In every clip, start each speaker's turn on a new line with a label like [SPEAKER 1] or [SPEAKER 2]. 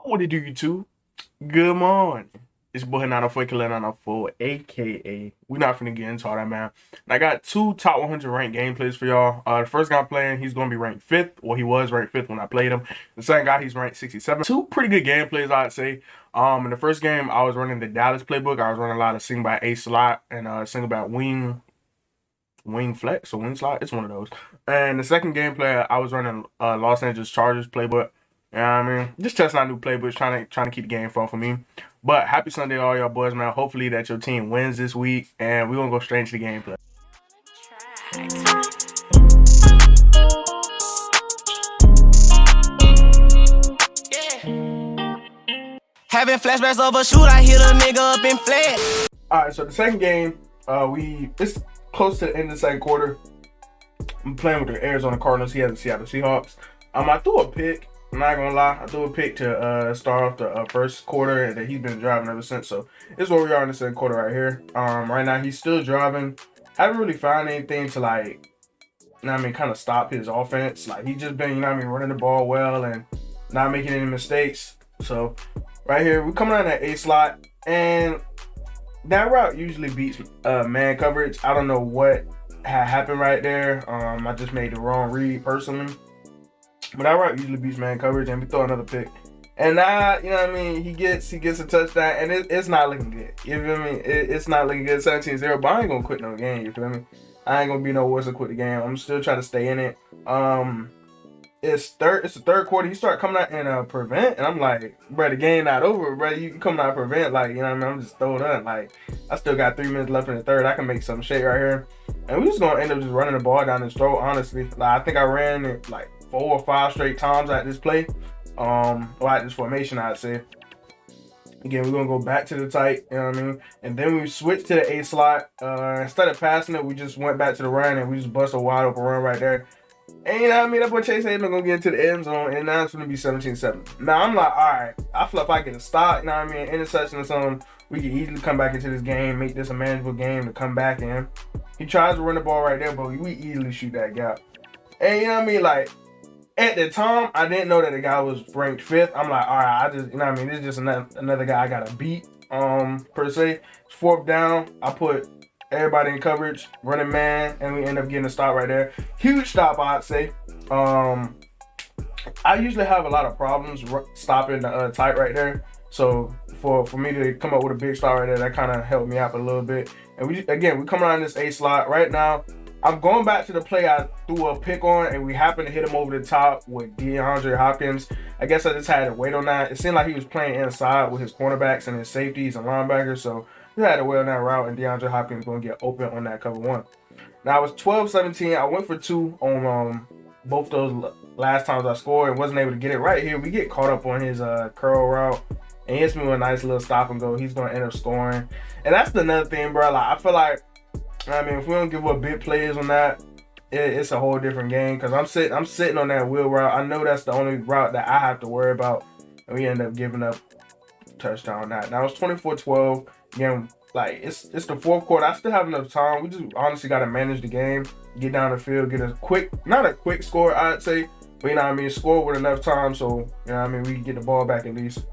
[SPEAKER 1] What did you do? Good morning. It's boy 904 Killer 904, aka we not finna get into all that, man. And I got two top 100 ranked gameplays for y'all. The first guy I'm playing, he's gonna be ranked fifth. Well, he was ranked fifth when I played him. The second guy, he's ranked 67. Two pretty good gameplays, I'd say. In the first game, I was running the Dallas playbook. I was running a lot of single by A slot and single by wing flex or wing slot. It's one of those. And the second gameplay, I was running Los Angeles Chargers playbook. You know what I mean? Just testing out new playbooks, trying to keep the game fun for me. But happy Sunday to all y'all boys, man. Hopefully that your team wins this week, and we're gonna go straight into the gameplay.
[SPEAKER 2] Having flashbacks of a shoot, I hit a nigga up in flat.
[SPEAKER 1] Alright, so the second game, it's close to the end of the second quarter. I'm playing with the Arizona Cardinals. He has the Seattle Seahawks. I threw a pick. I'm not gonna lie, I threw a pick to start off the first quarter, and that he's been driving ever since. So this is where we are in the second quarter right here. Right now he's still driving. Haven't really found anything to kind of stop his offense. Like he's just been, running the ball well and not making any mistakes. So right here, we're coming on that A slot, and that route usually beats man coverage. I don't know what had happened right there. I just made the wrong read personally. But that route usually beats man coverage, and we throw another pick. And now, he gets a touchdown, and it's not looking good. You feel me? It's not looking good, 17-0, but I ain't gonna quit no game, you feel me? I ain't gonna be no worse to quit the game. I'm still trying to stay in it. It's the third quarter. You start coming out and prevent, and I'm like, bro, the game not over, bro. You coming out prevent, I'm just throwing up. Like, I still got 3 minutes left in the third. I can make some shake right here. And we're just gonna end up just running the ball down his throat, honestly. Like, I think I ran it like 4 or 5 straight times at this play. Or at this formation, I'd say. Again, we're gonna go back to the tight, you know what I mean? And then we switched to the A slot. Instead of passing it, we just went back to the run, and we just bust a wide open run right there. And that boy Chase Edmonds gonna get into the end zone, and now it's gonna be 17-7. Now I'm like, all right, I feel like if I get a stop, interception or something, we can easily come back into this game, make this a manageable game to come back in. He tries to run the ball right there, but we easily shoot that gap. And like, at the time, I didn't know that the guy was ranked 5th. I'm like, all right, this is just another guy I gotta beat, per se. It's 4th down, I put everybody in coverage, running man, and we end up getting a stop right there. Huge stop, I'd say. I usually have a lot of problems stopping the tight right there. So for me to come up with a big stop right there, that kind of helped me out a little bit. And we come around this A slot right now. I'm going back to the play I threw a pick on, and we happened to hit him over the top with DeAndre Hopkins. I guess I just had to wait on that. It seemed like he was playing inside with his cornerbacks and his safeties and linebackers, so we had to wait on that route, and DeAndre Hopkins going to get open on that cover 1. Now, it was 12-17. I went for 2 on both those last times I scored and wasn't able to get it right here. We get caught up on his curl route, and he hits me with a nice little stop and go. He's going to end up scoring. And that's another thing, bro. Like, I feel like, if we don't give up big plays on that, it's a whole different game, because I'm sitting on that wheel route. I know that's the only route that I have to worry about, and we end up giving up touchdown on that. Now, it's 24-12. Again, like, it's the 4th quarter. I still have enough time. We just honestly got to manage the game, get down the field, get a quick, not a quick score, I'd say, but score with enough time, so we can get the ball back at least.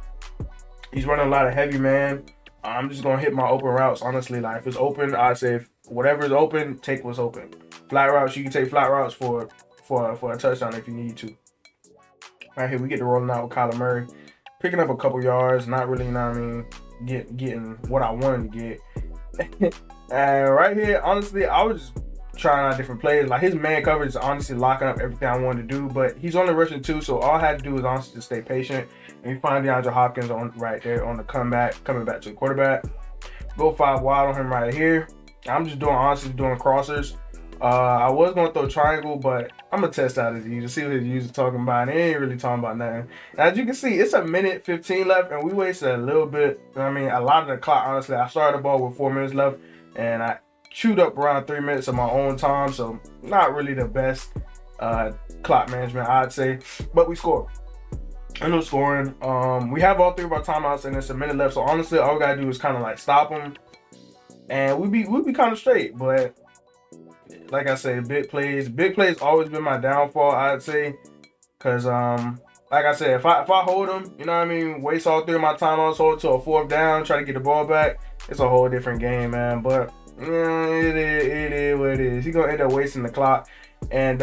[SPEAKER 1] He's running a lot of heavy man. I'm just gonna hit my open routes, honestly. Like, if it's open, I'd say if whatever is open, take what's open. Flat routes, you can take flat routes for a touchdown if you need to. Right here, we get the rolling out with Kyler Murray, picking up a couple yards, not really, getting what I wanted to get. And right here, honestly, I was just trying out different plays. Like, his man coverage is honestly locking up everything I wanted to do, but he's only rushing 2, so all I had to do was honestly just stay patient. And we find DeAndre Hopkins on right there on the coming back to the quarterback. Go 5 wide on him right here. I'm just doing crossers. I was gonna throw triangle, but I'm gonna test out his user, see what his user talking about. And he ain't really talking about nothing. And as you can see, it's a minute 15 left, and we wasted a little bit. A lot of the clock. Honestly, I started the ball with 4 minutes left, and I chewed up around 3 minutes of my own time. So not really the best clock management, I'd say. But we scored. End up scoring. We have all 3 of our timeouts, and it's a minute left. So honestly, all we gotta do is kind of like stop them, and we'd be kind of straight. But like I said, big plays always been my downfall, I'd say, because like I said, if I hold him, you know what I mean, waste all 3 of my timeouts, hold to a 4th down, try to get the ball back, it's a whole different game, man. But it is what it is. He's gonna end up wasting the clock, and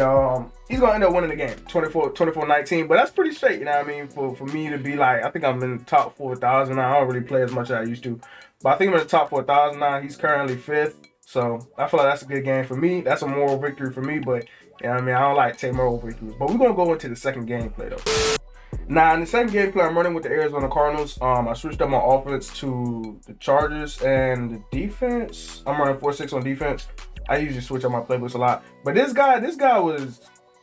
[SPEAKER 1] he's gonna end up winning the game, 24-19. But that's pretty straight, you know what I mean, for me to be like, I think I'm in the top 4,000 now. I don't really play as much as I used to, but I think I'm in the top 4,000 now. He's currently 5th, so I feel like that's a good game for me. That's a moral victory for me, but you know what I mean, I don't like to take moral victories. But we're gonna go into the second gameplay though. Now, in the second gameplay, I'm running with the Arizona Cardinals. I switched up my offense to the Chargers, and the defense, I'm running 4-6 on defense. I usually switch up my playbooks a lot, but this guy was,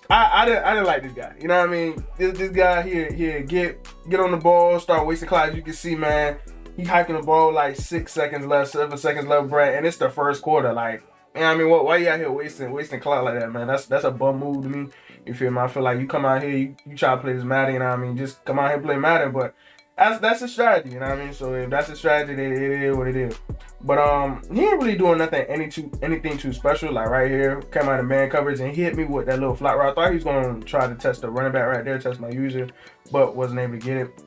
[SPEAKER 1] I didn't like this guy. You know what I mean? This guy here get on the ball, start wasting clock. As you can see, man, he hiking the ball like 6 seconds left, 7 seconds left, Brett, and it's the first quarter. Like, you know what I mean? Why you out here wasting clock like that, man? That's a bum move to me. You feel me? I feel like you come out here, you try to play this Madden, you know what I mean? Just come out here and play Madden, but that's a strategy, you know what I mean? So if that's a strategy, it is what it is. But he ain't really doing anything too special. Like right here, came out of man coverage and he hit me with that little flat route. I thought he was gonna try to test the running back right there, test my user, but wasn't able to get it.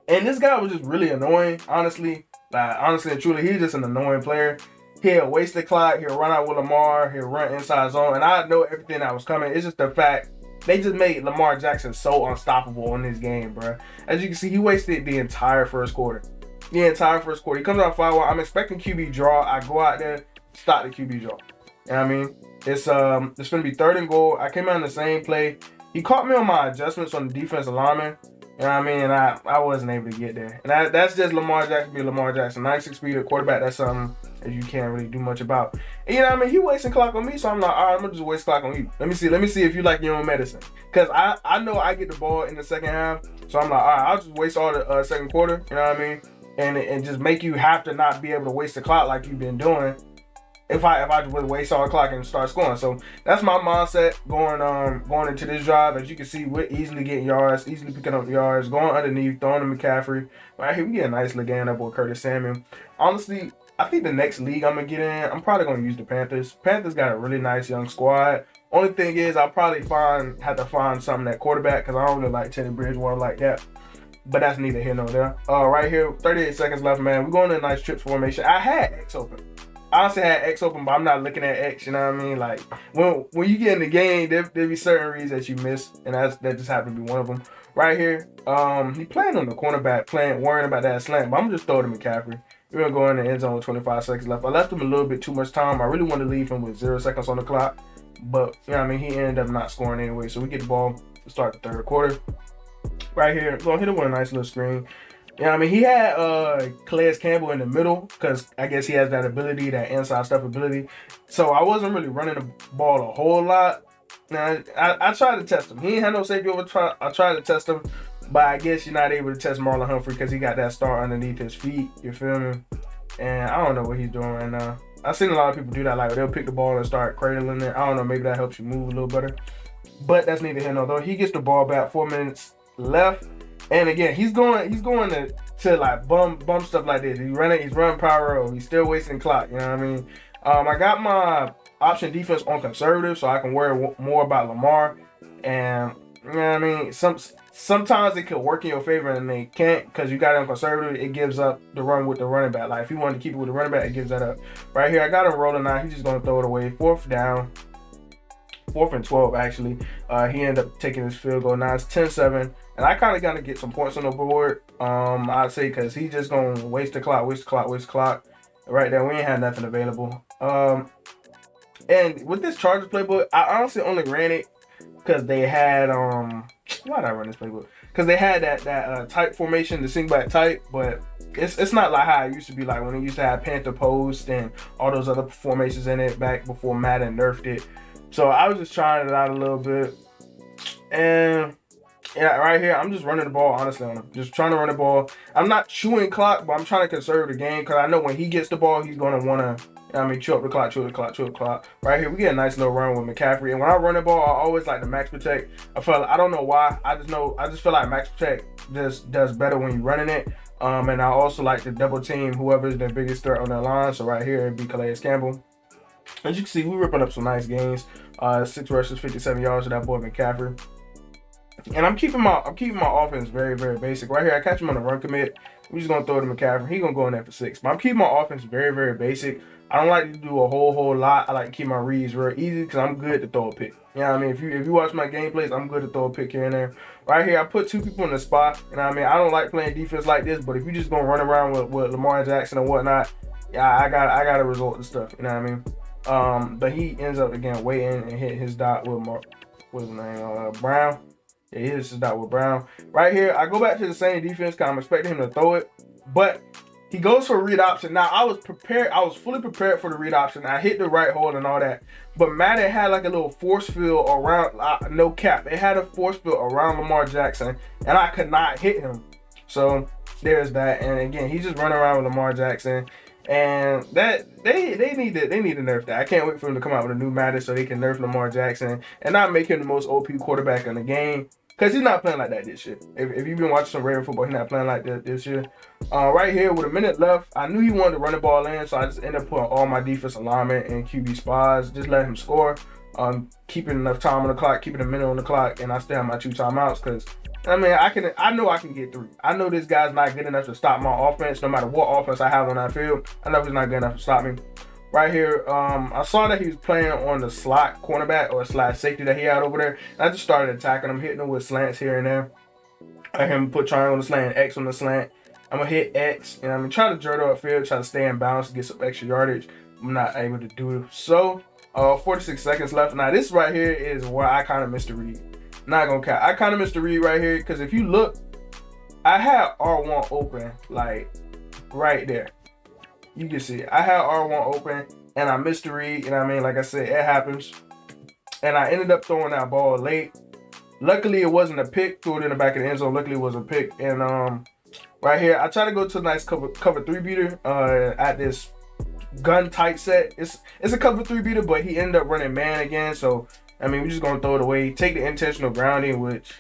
[SPEAKER 1] And this guy was just really annoying, honestly. Like honestly and truly, he's just an annoying player. He'll waste the clock, he'll run out with Lamar, he'll run inside zone, and I know everything that was coming. It's just the fact they just made Lamar Jackson so unstoppable in this game, bro. As you can see, he wasted the entire first quarter. The entire first quarter. He comes out 5-1. I'm expecting QB draw. I go out there, stop the QB draw. You know what I mean? It's gonna be 3rd and goal. I came out in the same play. He caught me on my adjustments on the defensive lineman. You know what I mean? And I wasn't able to get there. And that's just Lamar Jackson being Lamar Jackson. 96 speed at quarterback, that's something that you can't really do much about. And you know what I mean? He wasting clock on me, so I'm like, all right, I'm gonna just waste clock on you. Let me see if you like your own medicine. Cause I know I get the ball in the second half, so I'm like, all right, I'll just waste all the second quarter, you know what I mean? And just make you have to not be able to waste the clock like you've been doing. If I would waste all the clock and start scoring. So that's my mindset going into this drive. As you can see, we're easily getting yards, easily picking up yards, going underneath, throwing to McCaffrey. Right here, we get a nice little game up with Curtis Samuel. Honestly, I think the next league I'm gonna get in, I'm probably gonna use the Panthers. Panthers got a really nice young squad. Only thing is, I'll probably have to find something at quarterback because I don't really like Teddy Bridgewater like that. But that's neither here nor there. Right here, 38 seconds left, man. We're going to a nice trips formation. I had X open. I honestly had X open, but I'm not looking at X, you know what I mean? Like, when you get in the game, there be certain reads that you miss, and that just happened to be one of them. Right here, he playing on the cornerback, worrying about that slant, but I'm just throwing to McCaffrey. We're going to go in the end zone with 25 seconds left. I left him a little bit too much time. I really wanted to leave him with 0 seconds on the clock, but, you know what I mean? He ended up not scoring anyway, so we get the ball to start the 3rd quarter. Right here, gonna hit him with a nice little screen. You know what I mean? He had Calais Campbell in the middle because I guess he has that ability, that inside stuff ability. So I wasn't really running the ball a whole lot. Now, I tried to test him. He ain't had no safety over. I tried to test him, but I guess you're not able to test Marlon Humphrey because he got that star underneath his feet. You feel me? And I don't know what he's doing right now. I've seen a lot of people do that. Like, they'll pick the ball and start cradling it. I don't know. Maybe that helps you move a little better. But that's neither here nor there. He gets the ball back. 4 minutes left. And again, he's going to like bum stuff like this. He's running power roll. He's still wasting clock. You know what I mean? I got my option defense on conservative, so I can worry more about Lamar. And you know what I mean? Sometimes it could work in your favor, and they can't because you got it on conservative. It gives up the run with the running back. Like if you wanted to keep it with the running back, it gives that up. Right here, I got him rolling now. He's just gonna throw it away. 4th down. 4th and 12 actually. He ended up taking his field goal. Now it's 10-7. And I kind of got to get some points on the board. I'd say because he's just going to waste the clock. Right there, we ain't had nothing available. And with this Chargers playbook, I honestly only ran it because they had, why did I run this playbook? Because they had that type formation, the sing back type, but it's not like how it used to be, like when it used to have Panther Post and all those other formations in it back before Madden nerfed it. So I was just trying it out a little bit. And yeah, right here, I'm just running the ball, honestly. I'm just trying to run the ball. I'm not chewing clock, but I'm trying to conserve the game because I know when he gets the ball, he's going to want to, chew up the clock. Right here, we get a nice little run with McCaffrey. And when I run the ball, I always like to max protect. I don't know why. I just feel like max protect just does better when you're running it. And I also like to double team whoever is the biggest threat on their line. So right here, it'd be Calais Campbell. As you can see, we're ripping up some nice gains. 6 rushes, 57 yards to that boy McCaffrey. And I'm keeping my offense very, very basic. Right here, I catch him on a run commit. We're just gonna throw it to McCaffrey. He's gonna go in there for 6. But I'm keeping my offense very, very basic. I don't like to do a whole lot. I like to keep my reads real easy because I'm good to throw a pick. You know what I mean? If you watch my gameplays, I'm good to throw a pick here and there. Right here, I put 2 people in the spot. You know what I mean? I don't like playing defense like this, but if you just gonna run around with Lamar Jackson and whatnot, yeah, I got to resort to stuff. You know what I mean? But he ends up again waiting and hit his dot with what's his name? Brown. Yeah, he hits his dot with Brown. Right here, I go back to the same defense because I'm expecting him to throw it, but he goes for a read option. Now, I was prepared. I was fully prepared for the read option. I hit the right hole and all that. But Madden had like a little force field around, no cap. It had a force field around Lamar Jackson, and I could not hit him. So there's that. And again, he's just running around with Lamar Jackson. And that they need to nerf that. I can't wait for him to come out with a new Madden so they can nerf Lamar Jackson and not make him the most OP quarterback in the game. Because he's not playing like that this year. If you've been watching some Raven football, he's not playing like that this year. Right here, with a minute left, I knew he wanted to run the ball in, so I just ended up putting all my defense alignment and QB spots, just let him score, keeping enough time on the clock, keeping a minute on the clock, and I still have my 2 timeouts because, I mean, I know I can get 3. I know this guy's not good enough to stop my offense, no matter what offense I have on that field. I know he's not good enough to stop me. Right here, I saw that he was playing on the slot cornerback or slash safety that he had over there. And I just started attacking him, hitting him with slants here and there. I hit him put triangle on the slant, X on the slant. I'm gonna hit X, and I'm gonna try to jerk upfield, try to stay in bounds to get some extra yardage. I'm not able to do it. So, 46 seconds left. Now, this right here is where I kind of missed the read. Not gonna count. I kind of missed the read right here because if you look, I had R1 open like right there. You can see I had R1 open and I missed the read. You know what I mean? Like I said, it happens. And I ended up throwing that ball late. Luckily, it wasn't a pick. Threw it in the back of the end zone. Luckily, it was a pick. And right here, I try to go to a nice cover 3 beater at this gun tight set. It's a cover 3 beater, but he ended up running man again. So, I mean, we're just going to throw it away. Take the intentional grounding, which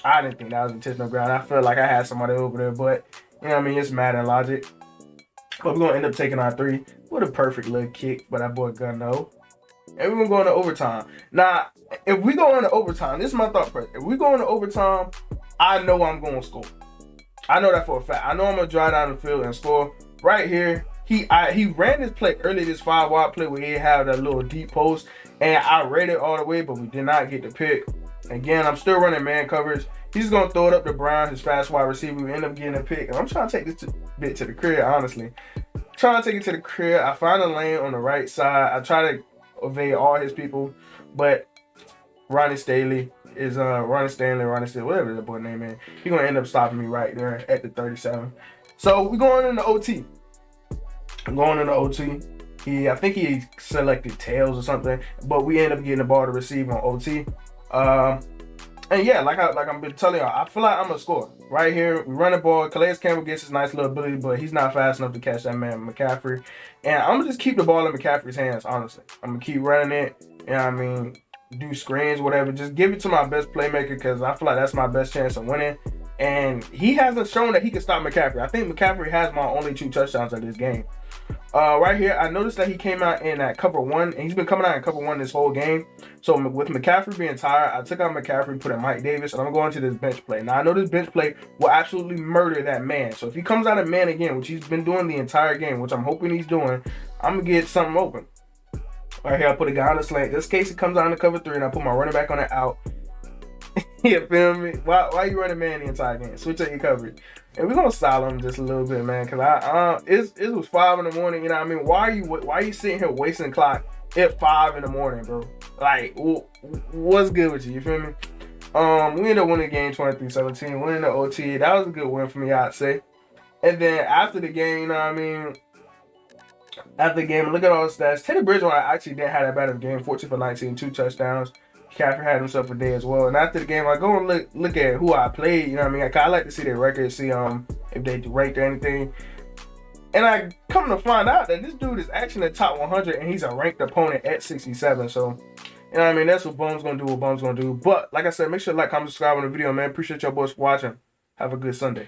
[SPEAKER 1] I didn't think that was intentional ground. I felt like I had somebody over there. But, you know what I mean? It's Madden logic. But we're going to end up taking our 3 with a perfect little kick. But that boy gun no. And we're going to go into overtime. Now, if we go into overtime, this is my thought process. If we go into overtime, I know I'm going to score. I know that for a fact. I know I'm going to drive down the field and score. Right here, he ran this play early, this 5-wide play where he had that little deep post. And I read it all the way, but we did not get the pick. Again, I'm still running man coverage. He's going to throw it up to Brown, his fast wide receiver. We end up getting a pick. And I'm trying to take this bit to the crib, honestly. Trying to take it to the crib. I find a lane on the right side. I try to evade all his people. But Ronnie Stanley, whatever the boy name is. He's going to end up stopping me right there at the 37. So we're going into OT. I'm going into OT. I think he selected tails or something. But we end up getting the ball to receive on OT. And yeah, like I've been telling y'all, I feel like I'm gonna score. Right here, we run the ball. Calais Campbell gets his nice little ability, but he's not fast enough to catch that man, McCaffrey. And I'm gonna just keep the ball in McCaffrey's hands, honestly. I'm gonna keep running it. You know what I mean? Do screens, whatever. Just give it to my best playmaker because I feel like that's my best chance of winning. And he hasn't shown that he can stop McCaffrey. I think McCaffrey has my only 2 touchdowns in this game. Right here, I noticed that he came out in that cover 1, and he's been coming out in cover 1 this whole game. So with McCaffrey being tired, I took out McCaffrey, put in Mike Davis, and I'm going to this bench play. Now, I know this bench play will absolutely murder that man. So if he comes out of man again, which he's been doing the entire game, which I'm hoping he's doing, I'm going to get something open. Right here, I put a guy on the slant. This case, he comes out in the cover 3, and I put my running back on the out. You feel me? Why you running man the entire game? Switch up your coverage. And we're gonna style him just a little bit, man, because it was 5 in the morning. You know what I mean? Why are you sitting here wasting clock at 5 in the morning, bro? Like, what's good with you? You feel me? We ended up winning the game 23-17. Winning the OT. That was a good win for me, I'd say. And then after the game, you know what I mean? After the game, look at all the stats. Teddy Bridgewater actually didn't have that bad of a game. 14 for 19, 2 touchdowns. McCaffrey had himself a day as well. And after the game, I go and look at who I played. You know what I mean? I like to see their records, see if they ranked or anything. And I come to find out that this dude is actually in the top 100, and he's a ranked opponent at 67. So, you know what I mean? That's what Bum's gonna do. What Bum's gonna do. But like I said, make sure to like, comment, subscribe on the video, man. Appreciate y'all boys for watching. Have a good Sunday.